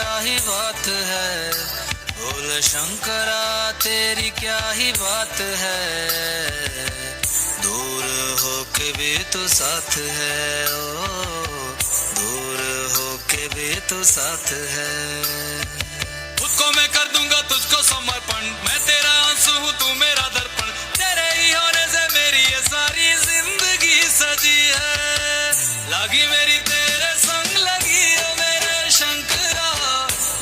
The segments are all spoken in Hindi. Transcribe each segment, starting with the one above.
क्या ही बात है, बोल शंकरा तेरी क्या ही बात है, दूर होके भी तू साथ है, ओ दूर होके भी तू साथ है। खुद को मैं कर दूंगा तुझको समर्पण, मैं तेरा आंसू हूँ तू मेरा दर्पण, तेरे ही होने से मेरी ये सारी जिंदगी सजी है। लागी मेरी तेरे संग लगी ओ मेरे शंकरा,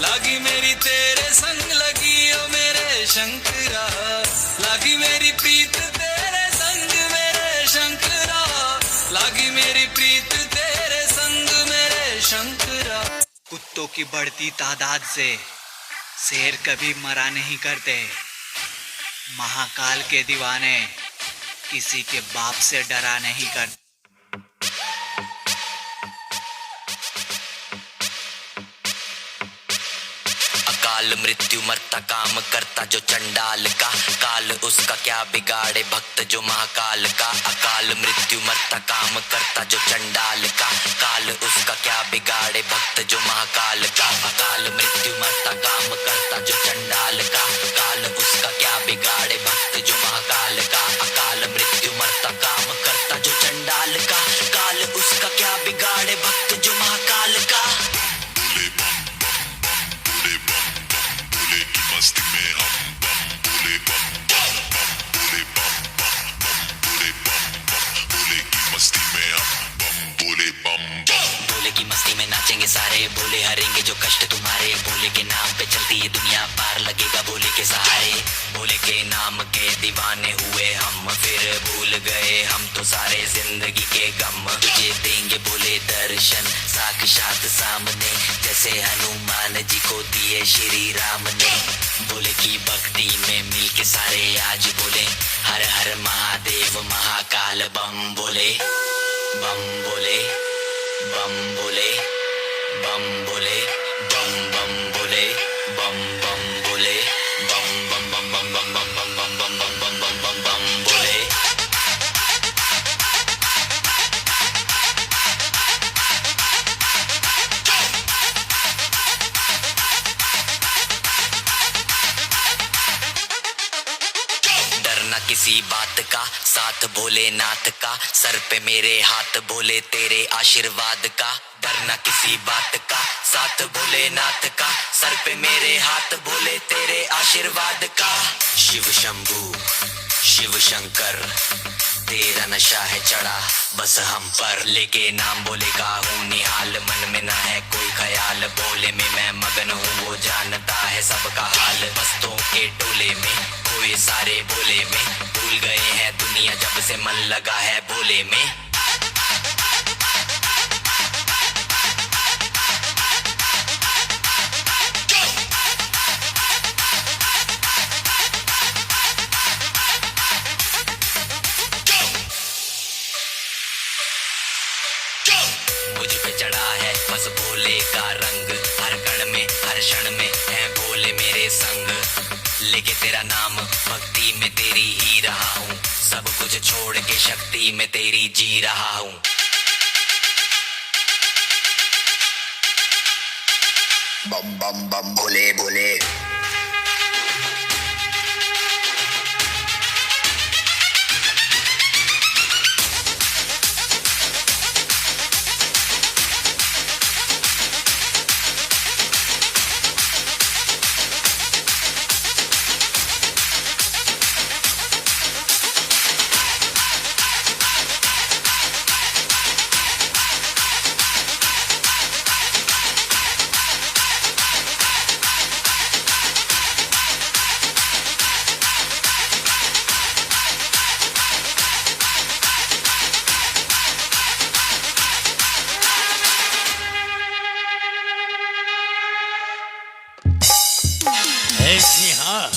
लागी मेरी तेरे संग लगी ओ मेरे शंकरा, लागी मेरी प्रीत तेरे संग मेरे शंकरा, लागी मेरी प्रीत तेरे संग मेरे शंकरा। कुत्तों की बढ़ती तादाद से शेर कभी मरा नहीं करते, महाकाल के दीवाने किसी के बाप से डरा नहीं करते। काल मृत्यु मरता काम करता जो चंडाल का, काल उसका क्या बिगाड़े भक्त जो महाकाल का। अकाल मृत्यु मरता काम करता जो चंडाल का, काल उसका क्या बिगाड़े भक्त जो महाकाल का। अकाल मृत्यु मरता काम करता जो चंडाल का, काल उसका क्या बिगाड़े भक्त जो महाकाल का। अकाल मृत्यु मरता काम करता जो चंडाल का, काल उसका क्या बिगाड़े भक्त जो महाकाल का। मस्ती में हम बम बोले बम बम बम बोले बम बम बम बोले बम बम बोले की मस्ती में हम बम बोले बम बम। भोले की मस्ती में नाचेंगे सारे, भोले हरेंगे जो कष्ट तुम्हारे, भोले के नाम पे चलती ये दुनिया पार लगेगा भोले के सहारे। भोले के नाम के दीवाने हुए हम, फिर भूल गए हम तो सारे जिंदगी के गम। तुझे देंगे भोले दर्शन साक्षात सामने, जैसे हनुमान जी को दिए श्री राम ने। भोले की भक्ति में मिलके सारे आज बोले हर हर महादेव महाकाल बम बोले, बम बोले, बम बोले, बम बोले, बम बम बोले, बम बम बोले, बम बम बम बम बम बम बम बम बम बम बम बम बम बोले। किसी बात का साथ भोलेनाथ का, सर पे मेरे हाथ भोले तेरे आशीर्वाद का। डरना किसी बात का साथ भोलेनाथ का, सर पे मेरे हाथ भोले तेरे आशीर्वाद का। शिव शंभू शिव शंकर तेरा नशा है चढ़ा बस हम पर, लेके नाम भोले का हूँ निहाल, मन में ना है कोई ख्याल। भोले में मैं मगन हूँ वो जानता है सबका हाल। मस्तों के टोले में कोई सारे भोले में, भूल गए हैं दुनिया जब से मन लगा है भोले में। मुझ पे चढ़ा है बस भोले का रंग, हर कण में हर क्षण में है भोले मेरे संग। लेके तेरा नाम भक्ति में तेरी ही रहा हूँ, सब कुछ छोड़ के शक्ति में तेरी जी रहा हूँ। बम बम बम बोले बोले। जी हाँ।